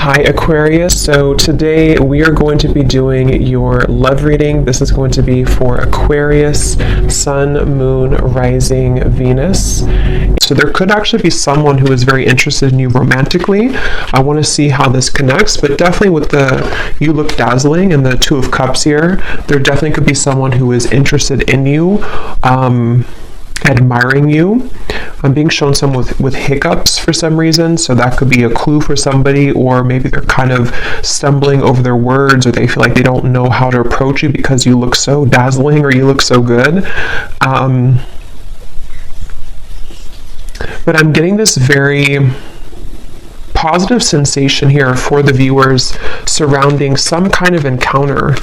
Hi Aquarius, so today we are going to be doing your love reading. This is going to be for Aquarius, Sun, Moon, Rising, Venus. So there could actually be someone who is very interested in you romantically. I want to see how this connects, but definitely with the you look dazzling and the Two of Cups here, there definitely could be someone who is interested in you, admiring you. I'm being shown some with hiccups for some reason, so that could be a clue for somebody, or maybe they're kind of stumbling over their words, or they feel like they don't know how to approach you because you look so dazzling or you look so good. But I'm getting this very positive sensation here for the viewers surrounding some kind of encounter.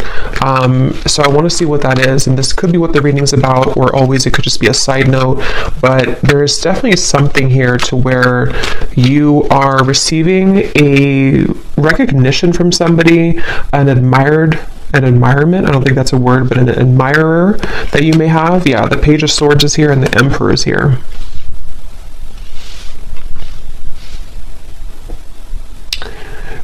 So I want to see what that is, and this could be what the reading's about, or always it could just be a side note, but there's definitely something here to where you are receiving a recognition from somebody, an admirement, I don't think that's a word, but an admirer that you may have. Yeah, the Page of Swords is here and the Emperor is here.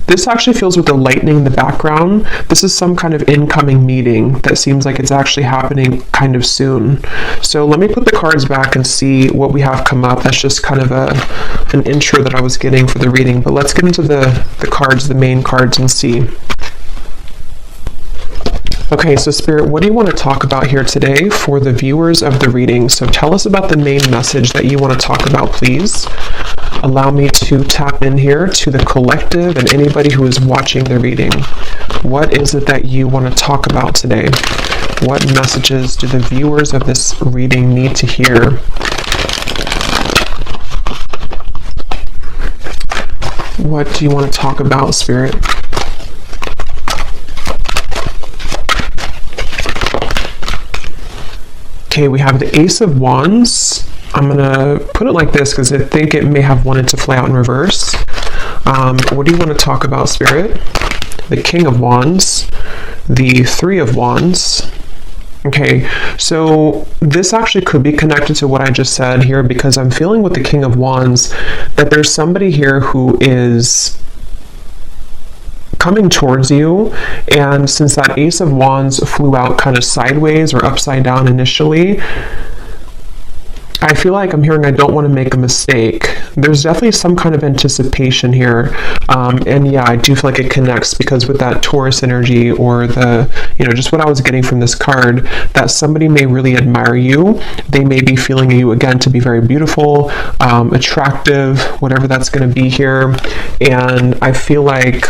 This actually feels with the lightning in the background. This is some kind of incoming meeting that seems like it's actually happening kind of soon. So let me put the cards back and see what we have come up. That's just kind of an intro that I was getting for the reading. But let's get into the cards, the main cards, and see. Okay, so Spirit, what do you want to talk about here today for the viewers of the reading? So tell us about the main message that you want to talk about, please. Allow me to tap in here to the collective and anybody who is watching the reading. What is it that you want to talk about today? What messages do the viewers of this reading need to hear? What do you want to talk about, Spirit? Okay, we have the Ace of Wands. I'm going to put it like this because I think it may have wanted to fly out in reverse. What do you want to talk about, Spirit? The King of Wands, the Three of Wands. Okay, so this actually could be connected to what I just said here, because I'm feeling with the King of Wands that there's somebody here who is coming towards you, and since that Ace of Wands flew out kind of sideways or upside down initially, I feel like I'm hearing I don't want to make a mistake. There's definitely some kind of anticipation here, and yeah, I do feel like it connects, because with that Taurus energy, or the, just what I was getting from this card, that somebody may really admire you. They may be feeling you again to be very beautiful, attractive, whatever that's going to be here, and I feel like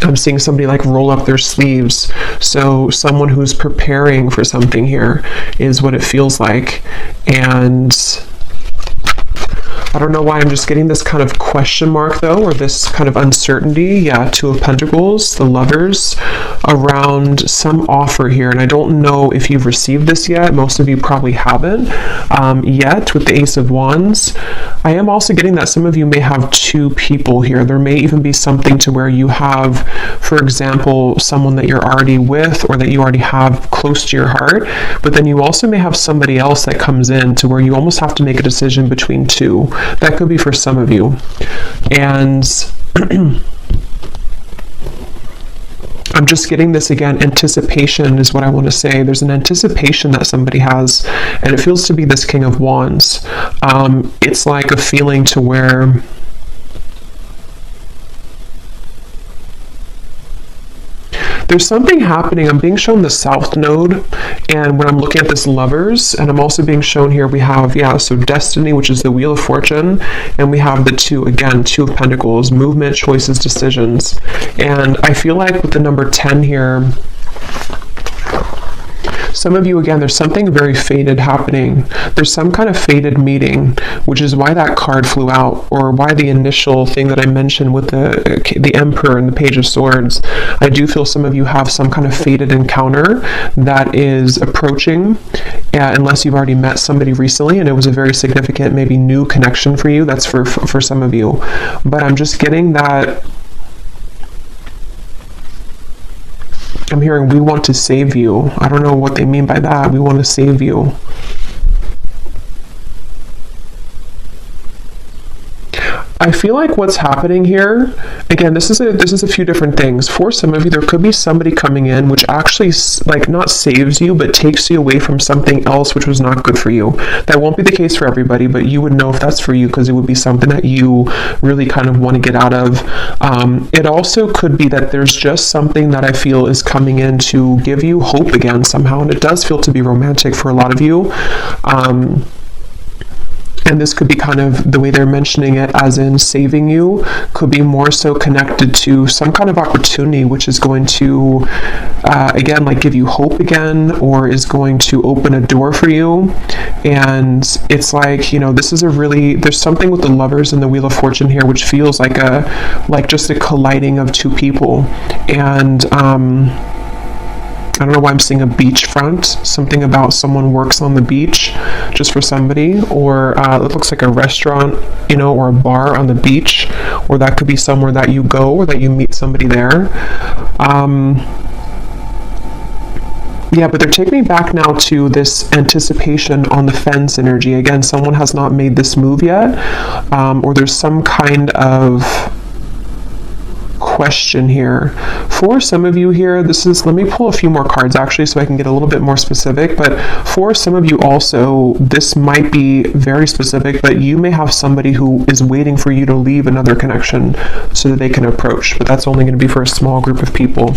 I'm seeing somebody like roll up their sleeves. So someone who's preparing for something here is what it feels like. And I don't know why I'm just getting this kind of question mark though, or this kind of uncertainty. Yeah, Two of Pentacles, the Lovers, around some offer here. And I don't know if you've received this yet. Most of you probably haven't yet with the Ace of Wands. I am also getting that some of you may have two people here. There may even be something to where you have, for example, someone that you're already with, or that you already have close to your heart, but then you also may have somebody else that comes in to where you almost have to make a decision between two. That could be for some of you. And I'm just getting this again, anticipation is what I want to say. There's an anticipation that somebody has, and it feels to be this King of Wands. It's like a feeling to where there's something happening. I'm being shown the South Node, and when I'm looking at this Lovers, and I'm also being shown here, we have, so Destiny, which is the Wheel of Fortune, and we have the Two of Pentacles, movement, choices, decisions. And I feel like with the number 10 here, some of you, again, there's something very fated happening. There's some kind of fated meeting, which is why that card flew out, or why the initial thing that I mentioned with the Emperor and the Page of Swords. I do feel some of you have some kind of fated encounter that is approaching, unless you've already met somebody recently and it was a very significant, maybe new connection for you. That's for some of you. But I'm just getting that I'm hearing we want to save you. I don't know what they mean by that. We want to save you. I I feel like what's happening here, again, this is a few different things. For some of you, there could be somebody coming in which actually like not saves you, but takes you away from something else which was not good for you. That won't be the case for everybody, but you would know if that's for you because it would be something that you really kind of want to get out of. It also could be that there's just something that I feel is coming in to give you hope again somehow, and it does feel to be romantic for a lot of you. And this could be kind of the way they're mentioning it, as in saving you, could be more so connected to some kind of opportunity which is going to, again, like give you hope again, or is going to open a door for you. And it's like, you know, this is there's something with the Lovers and the Wheel of Fortune here, which feels like just a colliding of two people. And, I don't know why I'm seeing a beachfront, something about someone works on the beach just for somebody, or it looks like a restaurant, you know, or a bar on the beach, or that could be somewhere that you go or that you meet somebody there. Yeah, but they're taking me back now to this anticipation on the fence energy. Again, someone has not made this move yet, or there's some kind of question here. For some of you here, let me pull a few more cards actually so I can get a little bit more specific, but for some of you also, this might be very specific, but you may have somebody who is waiting for you to leave another connection so that they can approach, but that's only going to be for a small group of people.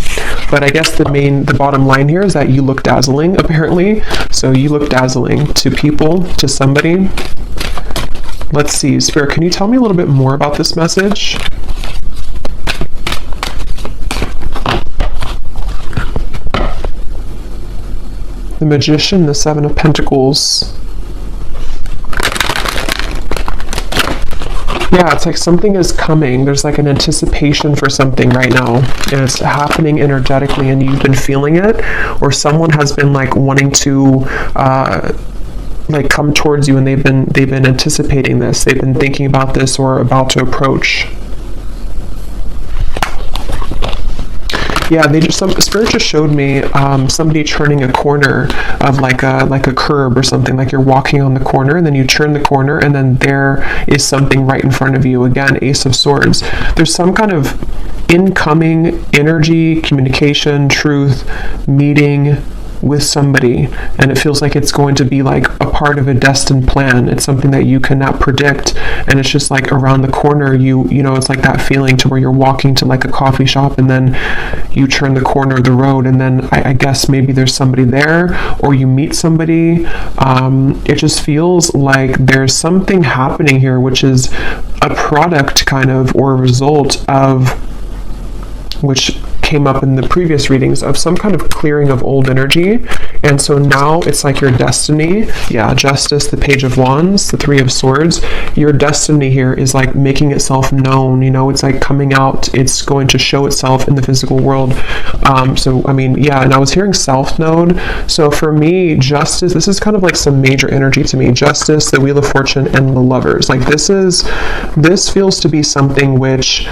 But I guess the bottom line here is that you look dazzling, apparently. So you look dazzling to people, to somebody. Let's see, Spirit, can you tell me a little bit more about this message? The Magician, the Seven of Pentacles. Yeah, it's like something is coming. There's like an anticipation for something right now, and it's happening energetically, and you've been feeling it, or someone has been like wanting to like come towards you, and they've been anticipating this. They've been thinking about this or about to approach. Yeah, Spirit just showed me somebody turning a corner of like a curb or something, like you're walking on the corner and then you turn the corner and then there is something right in front of you. Again, Ace of Swords. There's some kind of incoming energy, communication, truth, meeting with somebody, and it feels like it's going to be like a part of a destined plan. It's something that you cannot predict, and it's just like around the corner. You know, it's like that feeling to where you're walking to like a coffee shop and then you turn the corner of the road, and then I guess maybe there's somebody there, or you meet somebody. It just feels like there's something happening here which is a product kind of, or a result of, which came up in the previous readings, of some kind of clearing of old energy. And so now it's like your destiny. Yeah, Justice, the Page of Wands, the Three of Swords. Your destiny here is like making itself known, you know, it's like coming out. It's going to show itself in the physical world. So, I mean, yeah, and I was hearing South Node. So for me, Justice, this is kind of like some major energy to me. Justice, the Wheel of Fortune, and the Lovers. Like this feels to be something which,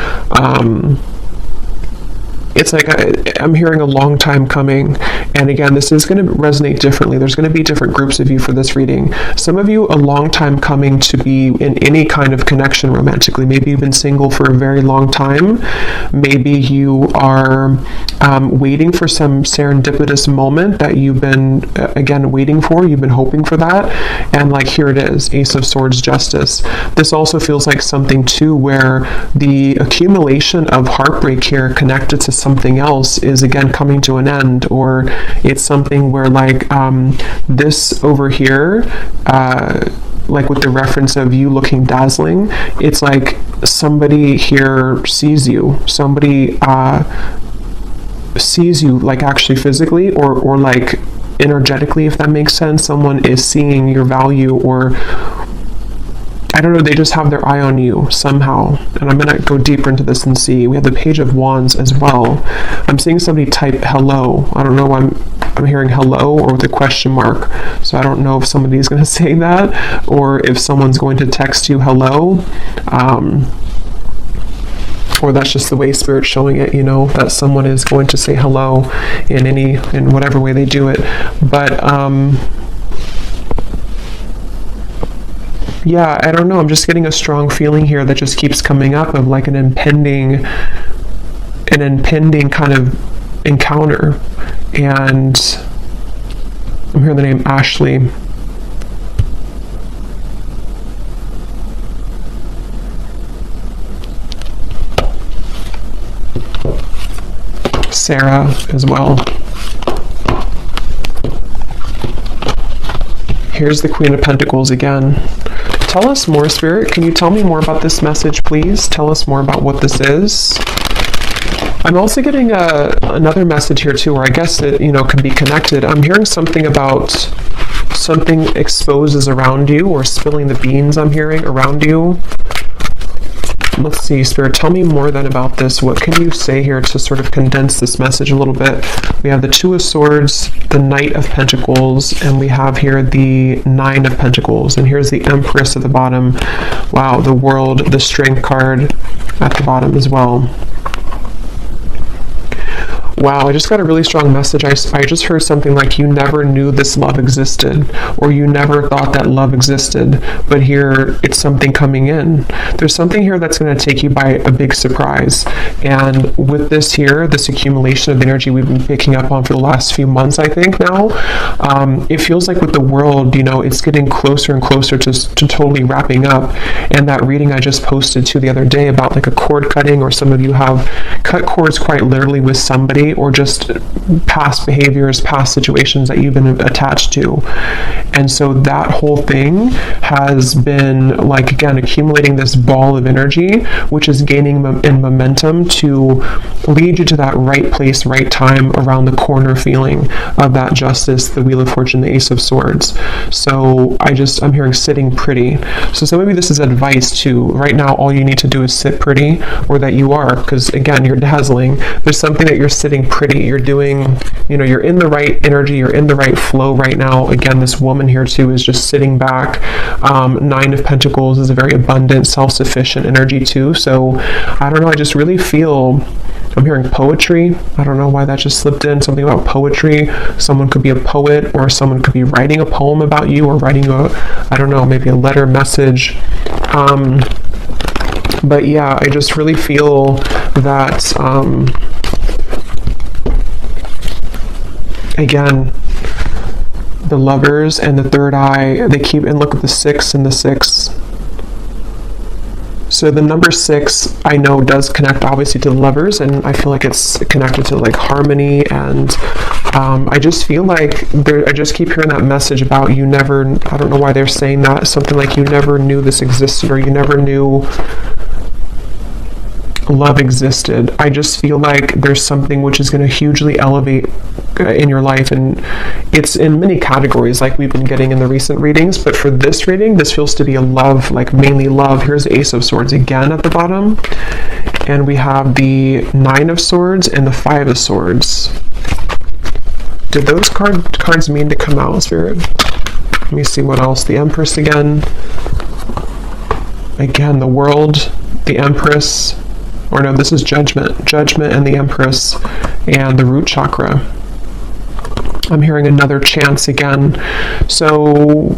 it's like I'm hearing a long time coming, and again, this is going to resonate differently. There's going to be different groups of you for this reading. Some of you, a long time coming to be in any kind of connection romantically. Maybe you've been single for a very long time. Maybe you are waiting for some serendipitous moment that you've been, again, waiting for. You've been hoping for that, and like here it is, Ace of Swords, Justice. This also feels like something too where the accumulation of heartbreak here connected to something else is again coming to an end, or it's something where like this over here, like with the reference of you looking dazzling, it's like somebody here sees you, somebody sees you like actually physically or like energetically, if that makes sense. Someone is seeing your value, or I don't know, they just have their eye on you somehow. And I'm going to go deeper into this and see. We have the Page of Wands as well. I'm seeing somebody type hello. I don't know why I'm hearing hello or with a question mark. So I don't know if somebody's going to say that, or if someone's going to text you hello. Or that's just the way Spirit's showing it, you know, that someone is going to say hello in whatever way they do it. But Yeah, I don't know. I'm just getting a strong feeling here that just keeps coming up of like an impending kind of encounter. And I'm hearing the name Ashley. Sarah as well. Here's the Queen of Pentacles again. Tell us more, Spirit. Can you tell me more about this message, please? Tell us more about what this is. I'm also getting another message here too, where I guess it, can be connected. I'm hearing something about something exposes around you, or spilling the beans, I'm hearing, around you. Let's see, Spirit, tell me more then about this. What can you say here to sort of condense this message a little bit? We have the Two of Swords, the Knight of Pentacles, and we have here the Nine of Pentacles. And here's the Empress at the bottom. Wow, the World, the Strength card at the bottom as well. Wow, I just got a really strong message. I just heard something like you never knew this love existed, or you never thought that love existed, but here it's something coming in. There's something here that's going to take you by a big surprise. And with this here, this accumulation of the energy we've been picking up on for the last few months, I think now, it feels like with the world, it's getting closer and closer to totally wrapping up. And that reading I just posted to the other day about like a cord cutting, or some of you have cut cords quite literally with somebody, or just past behaviors, past situations that you've been attached to. And so that whole thing has been like, again, accumulating this ball of energy, which is gaining in momentum to lead you to that right place, right time, around the corner feeling of that Justice, the Wheel of Fortune, the Ace of Swords. So I'm hearing sitting pretty. So maybe this is advice too. Right now, all you need to do is sit pretty, or that you are, because again, you're dazzling. There's something that you're sitting pretty. You're doing, you're in the right energy, you're in the right flow right now. Again, this woman here too is just sitting back. Nine of Pentacles is a very abundant, self-sufficient energy too. So I don't know, I just really feel, I'm hearing poetry. I don't know why that just slipped in, something about poetry. Someone could be a poet, or someone could be writing a poem about you, or writing I don't know, maybe a letter message. But yeah, I just really feel that, again, the Lovers and the Third Eye, they keep, and look at the 6 and the 6. So the number 6, I know, does connect obviously to the Lovers, and I feel like it's connected to like harmony, and I just feel like I just keep hearing that message about you never, I don't know why they're saying that, something like you never knew this existed, or you never knew love existed. I just feel like there's something which is going to hugely elevate in your life, and it's in many categories like we've been getting in the recent readings, but for this reading, this feels to be a love, like mainly love. Here's the Ace of Swords again at the bottom, and we have the Nine of Swords and the Five of Swords. Did those cards mean to come out, Spirit? Let me see what else. The Empress again, the World, the Empress, or no, this is Judgment and the Empress, and the root chakra. I'm hearing another chance again. So,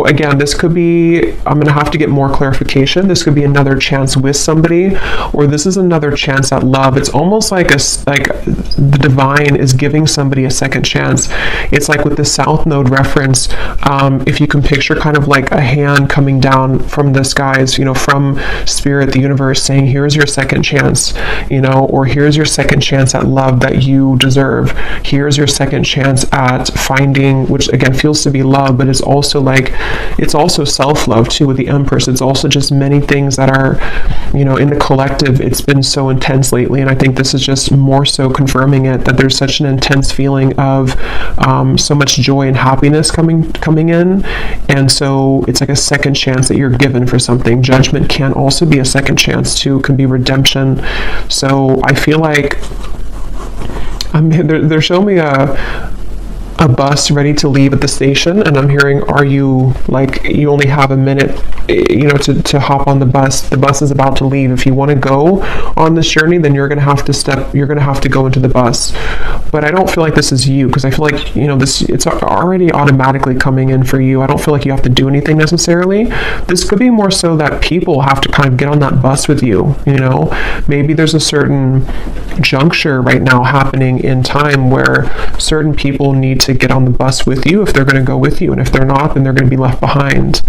again, this could be, I'm going to have to get more clarification. This could be another chance with somebody, or this is another chance at love. It's almost like the divine is giving somebody a second chance. It's like with the South Node reference, if you can picture kind of like a hand coming down from the skies, from Spirit, the universe, saying, here's your second chance, or here's your second chance at love that you deserve. Here's your second chance at finding, which again feels to be love, but it's also self-love too with the Empress. It's also just many things that are, in the collective, it's been so intense lately, and I think this is just more so confirming it, that there's such an intense feeling of so much joy and happiness coming in, and so it's like a second chance that you're given for something. Judgment can also be a second chance too, can be redemption. So I feel like they're showing me a bus ready to leave at the station, and I'm hearing, are you, like, you only have a minute, you know, to hop on the bus. The bus is about to leave. If you want to go on this journey, then you're going to have to go into the bus. But I don't feel like this is you, because I feel like, you know, it's already automatically coming in for you. I don't feel like you have to do anything necessarily. This could be more so that people have to kind of get on that bus with you, you know. Maybe there's a certain juncture right now happening in time where certain people need to get on the bus with you if they're going to go with you, and if they're not, then they're going to be left behind.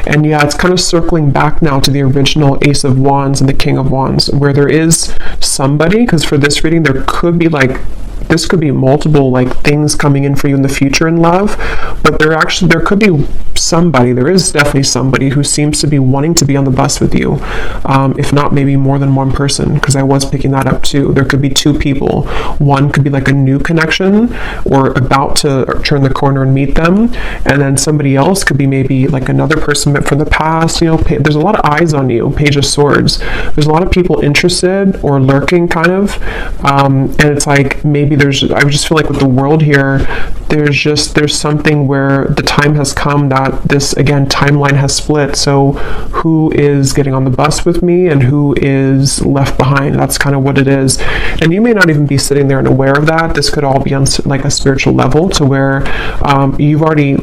And yeah, it's kind of circling back now to the original Ace of Wands and the King of Wands, where there is somebody, because for this reading, there could be like, this could be multiple like things coming in for you in the future in love, but there could be somebody, there is definitely somebody who seems to be wanting to be on the bus with you, if not maybe more than one person, because I was picking that up too. There could be two people. One could be like a new connection or about to turn the corner and meet them, and then somebody else could be maybe like another person from the past. You know, there's a lot of eyes on you. Page of Swords. There's a lot of people interested or lurking, kind of, and it's like maybe I just feel like with the world here, there's something where the time has come that this, again, timeline has split. So who is getting on the bus with me and who is left behind? That's kind of what it is. And you may not even be sitting there and aware of that. This could all be on like a spiritual level, to where you've already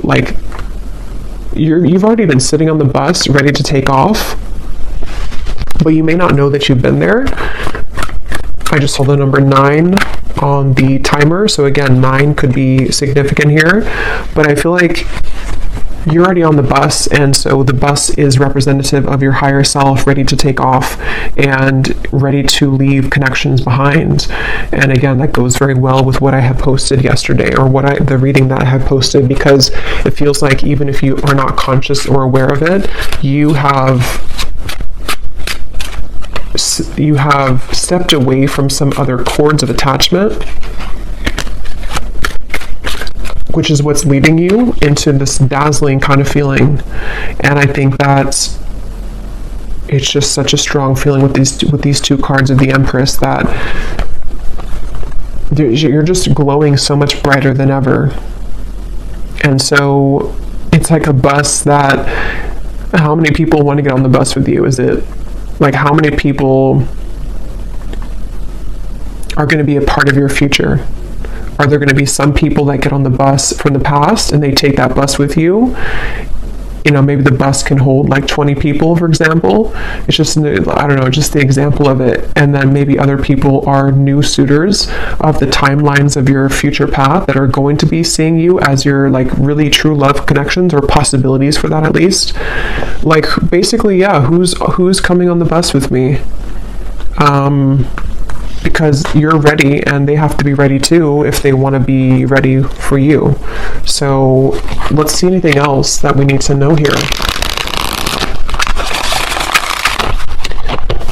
been sitting on the bus ready to take off, but you may not know that you've been there. I just saw the number 9 on the timer, so again, 9 could be significant here, but I feel like you're already on the bus, and so the bus is representative of your higher self, ready to take off and ready to leave connections behind. And again, that goes very well with what I had posted yesterday, or the reading that I had posted, because it feels like even if you are not conscious or aware of it, you have stepped away from some other cords of attachment, which is what's leading you into this dazzling kind of feeling. And I think that it's just such a strong feeling with these two cards of the Empress, that you're just glowing so much brighter than ever. And so it's like a bus that, how many people want to get on the bus with you? Is it like, how many people are going to be a part of your future? Are there going to be some people that get on the bus from the past and they take that bus with you? You know, maybe the bus can hold like 20 people, for example. It's just, I don't know, just the example of it. And then maybe other people are new suitors of the timelines of your future path that are going to be seeing you as your like really true love connections, or possibilities for that at least. Like, basically, yeah, who's coming on the bus with me? Because you're ready, and they have to be ready too if they want to be ready for you. So let's see anything else that we need to know here.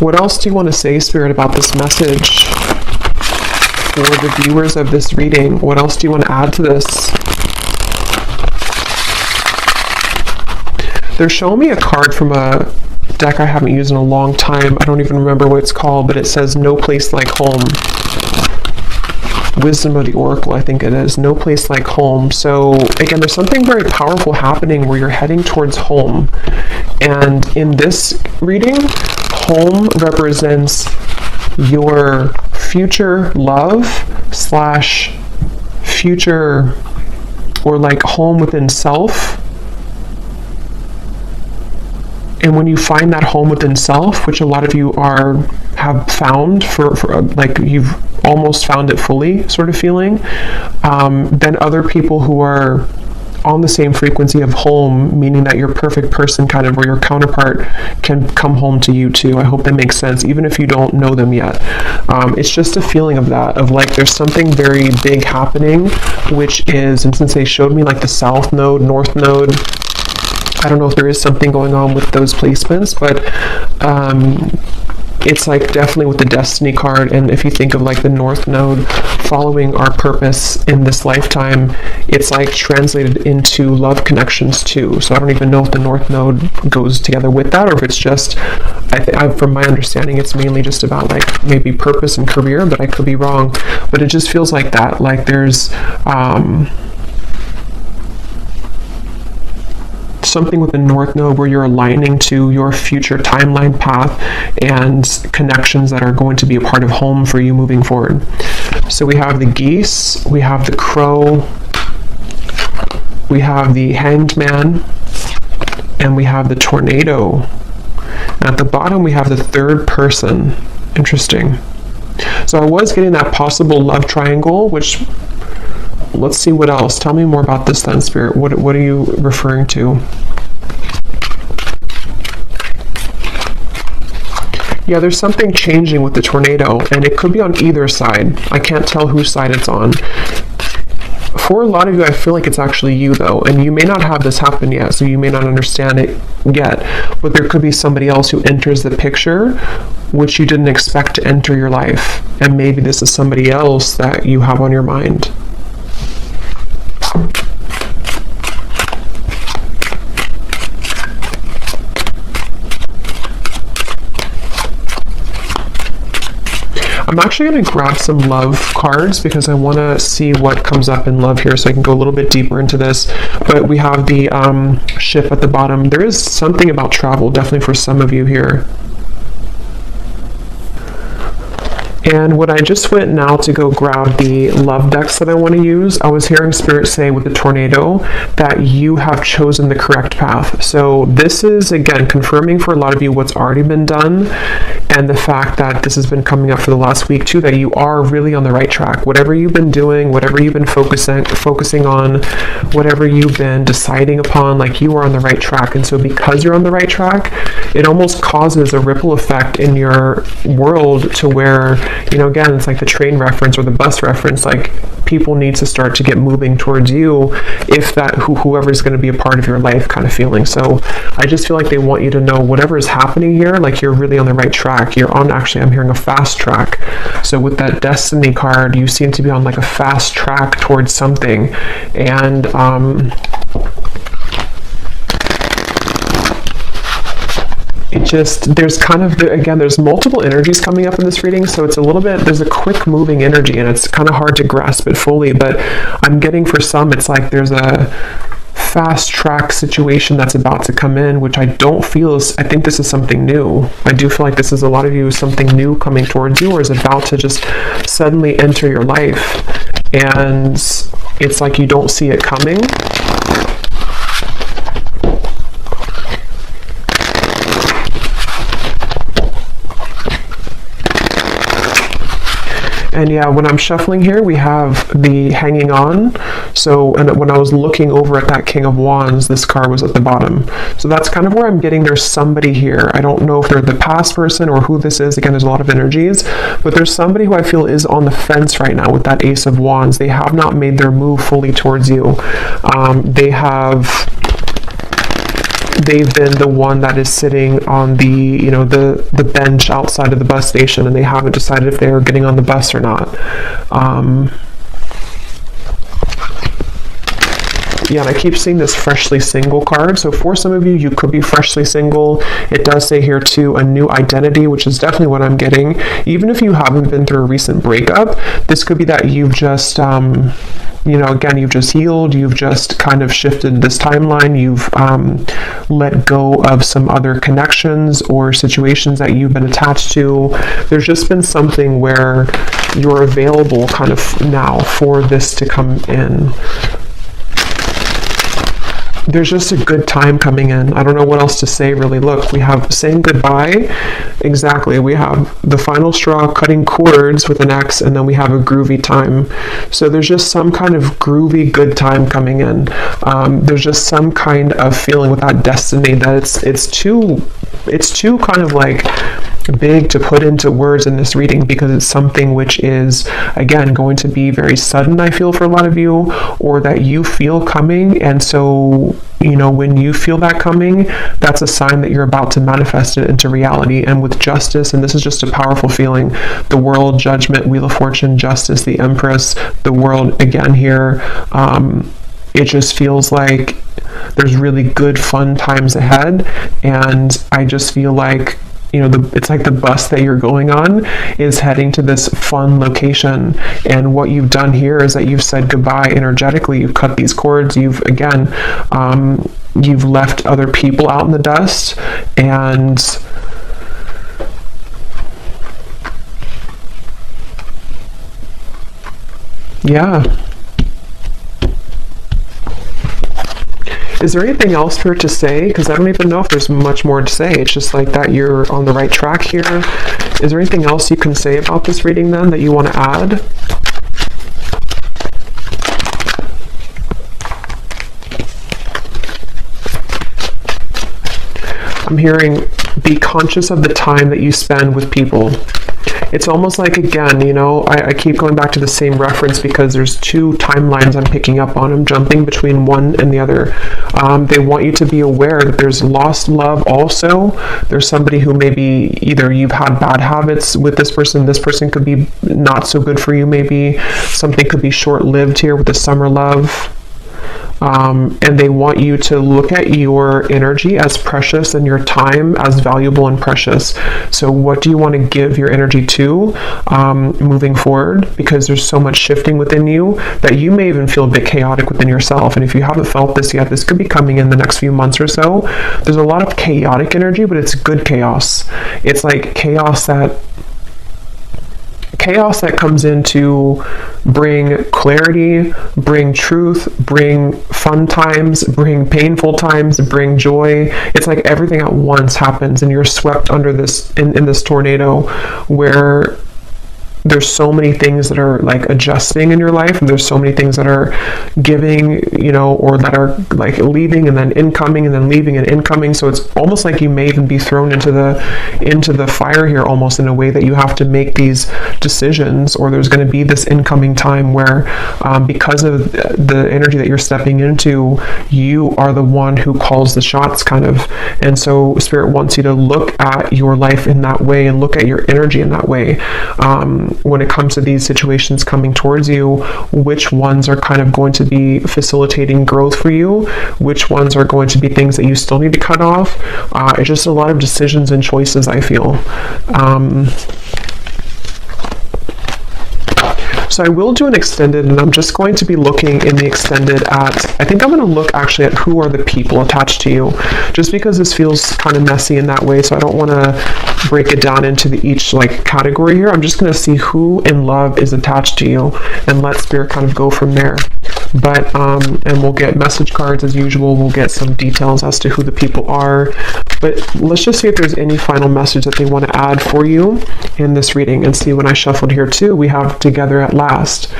What else do you want to say, Spirit, about this message for the viewers of this reading? What else do you want to add to this? They're showing me a card from a deck I haven't used in a long time. I don't even remember what it's called, but it says No Place Like Home. Wisdom of the Oracle, I think it is. No Place Like Home. So again, there's something very powerful happening where you're heading towards home. And in this reading, home represents your future love / future, or like home within self. And when you find that home within self, which a lot of you have found for like you've almost found it fully sort of feeling, then other people who are on the same frequency of home, meaning that your perfect person kind of, or your counterpart, can come home to you too. I hope that makes sense, even if you don't know them yet. It's just a feeling of that, of like there's something very big happening, which is, and since they showed me like the South Node, North Node, I don't know if there is something going on with those placements, but it's like definitely with the Destiny card. And if you think of like the North Node following our purpose in this lifetime, it's like translated into love connections too. So I don't even know if the North Node goes together with that, or if it's just from my understanding, it's mainly just about like maybe purpose and career, but I could be wrong. But it just feels like that. Like there's something with the North Node where you're aligning to your future timeline path and connections that are going to be a part of home for you moving forward. So we have the geese, we have the crow, we have the hanged man, and we have the tornado. At the bottom we have the third person. Interesting. So I was getting that possible love triangle, which, let's see what else. Tell me more about this then, Spirit. What are you referring to? Yeah, there's something changing with the tornado, and it could be on either side. I can't tell whose side it's on. For a lot of you, I feel like it's actually you, though, and you may not have this happen yet, so you may not understand it yet, but there could be somebody else who enters the picture which you didn't expect to enter your life, and maybe this is somebody else that you have on your mind. I'm actually going to grab some love cards because I want to see what comes up in love here, so I can go a little bit deeper into this. But we have the ship at the bottom. There is something about travel, definitely for some of you here. And when I just went now to go grab the love decks that I want to use, I was hearing Spirit say with the tornado that you have chosen the correct path. So this is, again, confirming for a lot of you what's already been done, and the fact that this has been coming up for the last week too, that you are really on the right track. Whatever you've been doing, whatever you've been focusing on, whatever you've been deciding upon, like, you are on the right track. And so because you're on the right track, it almost causes a ripple effect in your world to where, you know, again, it's like the train reference or the bus reference, like people need to start to get moving towards you if that whoever's going to be a part of your life kind of feeling. So I just feel like they want you to know whatever is happening here, like you're really on the right track. You're on, actually, I'm hearing a fast track. So with that Destiny card, you seem to be on like a fast track towards something. And it just, there's kind of, again, there's multiple energies coming up in this reading, so it's a little bit, there's a quick moving energy, and it's kind of hard to grasp it fully, but I'm getting for some, it's like there's a fast track situation that's about to come in, which I don't feel is, I think this is something new. I do feel like this is a lot of you, something new coming towards you, or is about to just suddenly enter your life, and it's like you don't see it coming. And yeah, when I'm shuffling here, we have the hanging on. So, and when I was looking over at that King of Wands, this card was at the bottom. So that's kind of where I'm getting there's somebody here. I don't know if they're the past person or who this is. Again, there's a lot of energies, but there's somebody who I feel is on the fence right now with that Ace of Wands. They have not made their move fully towards you. They've been the one that is sitting on the, you know, the bench outside of the bus station, and they haven't decided if they're getting on the bus or not. Yeah, and I keep seeing this freshly single card. So for some of you, you could be freshly single. It does say here too, a new identity, which is definitely what I'm getting. Even if you haven't been through a recent breakup, this could be that you've just, you know, again, you've just healed, you've just kind of shifted this timeline, you've let go of some other connections or situations that you've been attached to. There's just been something where you're available kind of now for this to come in. There's just a good time coming in. I don't know what else to say, really. Look, we have saying goodbye. Exactly. We have the final straw, cutting cords with an X, and then we have a groovy time. So there's just some kind of groovy good time coming in. There's just some kind of feeling with that destiny that it's too kind of like big to put into words in this reading, because it's something which is, again, going to be very sudden, I feel, for a lot of you, or that you feel coming. And so, you know, when you feel that coming, that's a sign that you're about to manifest it into reality. And with justice, and this is just a powerful feeling, the world, judgment, wheel of fortune, justice, the empress, the world again here, it just feels like there's really good fun times ahead. And I just feel like you know, it's like the bus that you're going on is heading to this fun location. And what you've done here is that you've said goodbye energetically. You've cut these cords. You've, again, you've left other people out in the dust. And yeah. Is there anything else for it to say? Because I don't even know if there's much more to say. It's just like that you're on the right track here. Is there anything else you can say about this reading then that you want to add? I'm hearing be conscious of the time that you spend with people. It's almost like, again, you know, I keep going back to the same reference because there's two timelines I'm picking up on. I'm jumping between one and the other. They want you to be aware that there's lost love also. There's somebody who maybe either you've had bad habits with this person could be not so good for you maybe. Something could be short-lived here with the summer love. And they want you to look at your energy as precious and your time as valuable and precious. So what do you want to give your energy to moving forward? Because there's so much shifting within you that you may even feel a bit chaotic within yourself. And if you haven't felt this yet, this could be coming in the next few months or so. There's a lot of chaotic energy, but it's good chaos. It's like chaos that comes in to bring clarity, bring truth, bring fun times, bring painful times, bring joy. It's like everything at once happens and you're swept under this in this tornado where there's so many things that are like adjusting in your life, and there's so many things that are giving, you know, or that are like leaving and then incoming and then leaving and incoming. So it's almost like you may even be thrown into the fire here, almost in a way that you have to make these decisions, or there's going to be this incoming time where because of the energy that you're stepping into, you are the one who calls the shots, kind of. And so Spirit wants you to look at your life in that way and look at your energy in that way. When it comes to these situations coming towards you, which ones are kind of going to be facilitating growth for you, which ones are going to be things that you still need to cut off. It's just a lot of decisions and choices, I feel. So I will do an extended, and I'm just going to be looking in the extended at, I think I'm going to look actually at who are the people attached to you, just because this feels kind of messy in that way. So I don't want to break it down into each like category here. I'm just going to see who in love is attached to you and let Spirit kind of go from there. But and we'll get message cards as usual. We'll get some details as to who the people are. But let's just see if there's any final message that they want to add for you in this reading. And see, when I shuffled here too, we have together at last.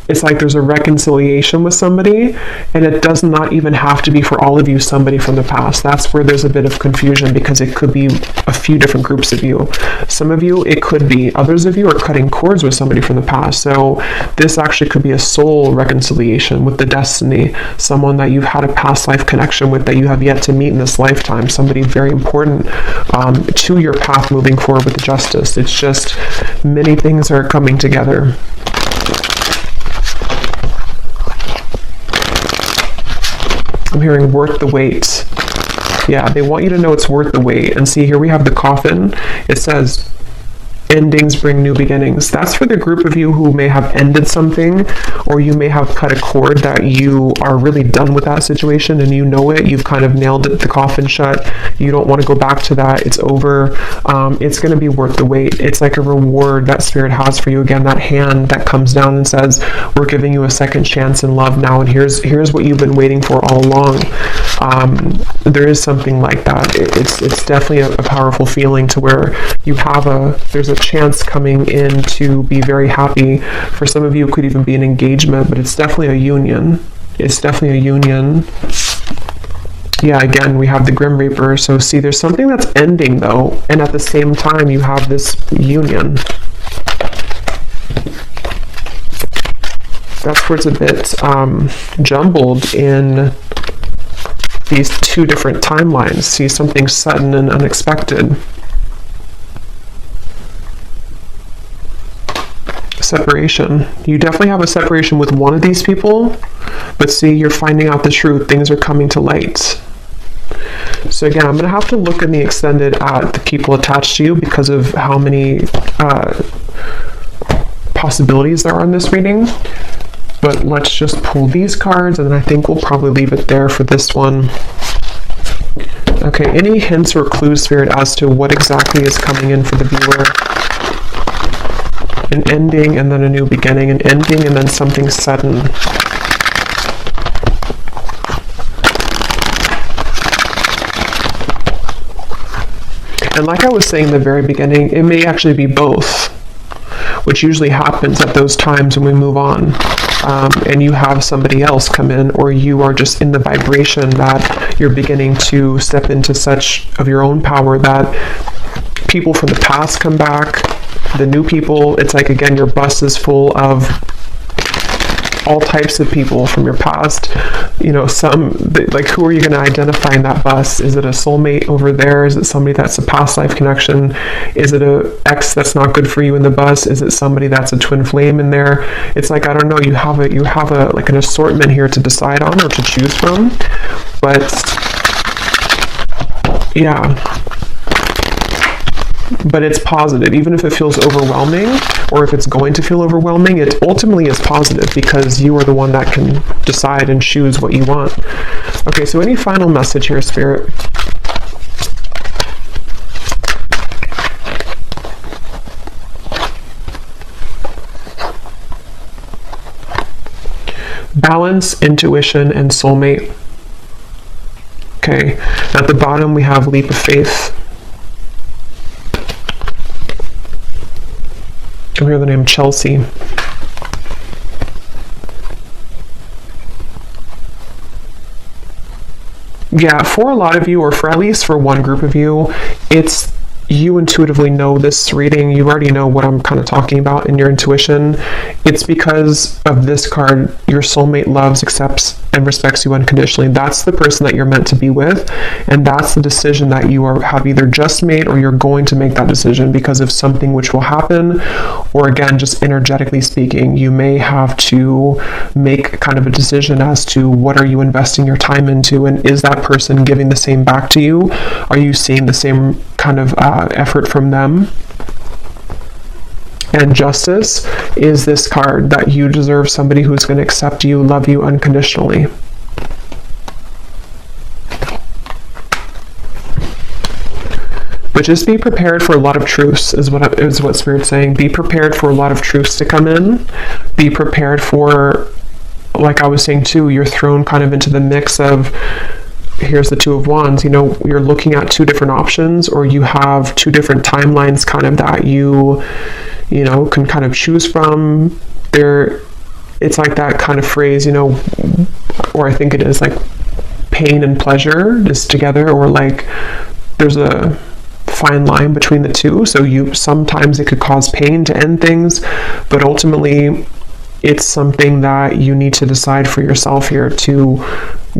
It's like there's a reconciliation with somebody, and it does not even have to be for all of you somebody from the past. That's where there's a bit of confusion, because it could be a few different groups of you. Some of you, it could be. Others of you are cutting cords with somebody from the past. So this actually could be a soul reconciliation with the destiny, someone that you've had a past life connection with that you have yet to meet in this lifetime, somebody very important to your path moving forward with justice. It's just many things are coming together. I'm hearing worth the wait. Yeah, they want you to know it's worth the wait. And see, here we have the coffin. It says, endings bring new beginnings. That's for the group of you who may have ended something, or you may have cut a cord that you are really done with that situation and you know it. You've kind of nailed it, the coffin shut. You don't want to go back to that. It's over. It's going to be worth the wait. It's like a reward that Spirit has for you. Again, that hand that comes down and says, we're giving you a second chance in love now, and here's what you've been waiting for all along. There is something like that. It's definitely a powerful feeling to where you have there's a chance coming in to be very happy. For some of you, it could even be an engagement, but it's definitely a union. It's definitely a union. Yeah, again, we have the Grim Reaper. So see, there's something that's ending though, and at the same time you have this union. That's where it's a bit jumbled in these two different timelines. See, something sudden and unexpected. Separation. You definitely have a separation with one of these people, but see, you're finding out the truth. Things are coming to light. So again, I'm going to have to look in the extended at the people attached to you because of how many possibilities there are in this reading. But let's just pull these cards, and then I think we'll probably leave it there for this one. Okay, any hints or clues, Spirit, as to what exactly is coming in for the viewer? An ending and then a new beginning, an ending and then something sudden. And like I was saying in the very beginning, it may actually be both, which usually happens at those times when we move on. And you have somebody else come in, or you are just in the vibration that you're beginning to step into such of your own power that people from the past come back, the new people. It's like, again, your bus is full of all types of people from your past. You know, like, who are you going to identify in that bus? Is it a soulmate over there? Is it somebody that's a past life connection? Is it a ex that's not good for you in the bus? Is it somebody that's a twin flame in there? It's like, I don't know, you have a like an assortment here to decide on or to choose from. But yeah, but it's positive. Even if it feels overwhelming, or if it's going to feel overwhelming, it ultimately is positive because you are the one that can decide and choose what you want. Okay, so any final message here, Spirit? Balance, intuition, and soulmate. Okay, at the bottom we have leap of faith. We have the name Chelsea. Yeah, for a lot of you, or for at least for one group of you, you intuitively know this reading. You already know what I'm kind of talking about in your intuition. It's because of this card. Your soulmate loves, accepts, and respects you unconditionally. That's the person that you're meant to be with, and that's the decision that you have either just made or you're going to make that decision because of something which will happen, or again, just energetically speaking, you may have to make kind of a decision as to what are you investing your time into, and is that person giving the same back to you? Are you seeing the same kind of effort from them? And justice is this card that you deserve somebody who's going to accept you, love you unconditionally. But just be prepared for a lot of truths is what Spirit's saying. Be prepared for a lot of truths to come in. Be prepared for, like I was saying too, you're thrown kind of into the mix of, here's the Two of Wands, you know, you're looking at two different options, or you have two different timelines kind of that you know, can kind of choose from. It's like that kind of phrase, you know, or I think it is like pain and pleasure is together, or like there's a fine line between the two. So sometimes it could cause pain to end things, but ultimately it's something that you need to decide for yourself here to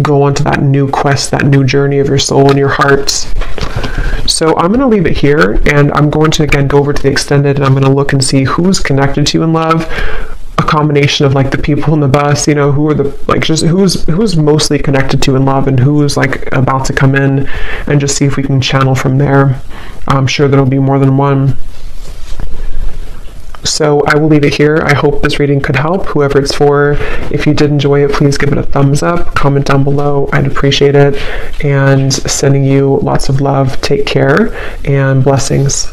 go onto that new quest, that new journey of your soul and your heart. So I'm going to leave it here, and I'm going to again go over to the extended, and I'm going to look and see who's connected to you in love. A combination of like the people in the bus, you know, who are the, like, just who's mostly connected to in love, and who's like about to come in, and just see if we can channel from there. I'm sure there'll be more than one. So I will leave it here. I hope this reading could help whoever it's for. If you did enjoy it, please give it a thumbs up, comment down below. I'd appreciate it. And sending you lots of love. Take care and blessings.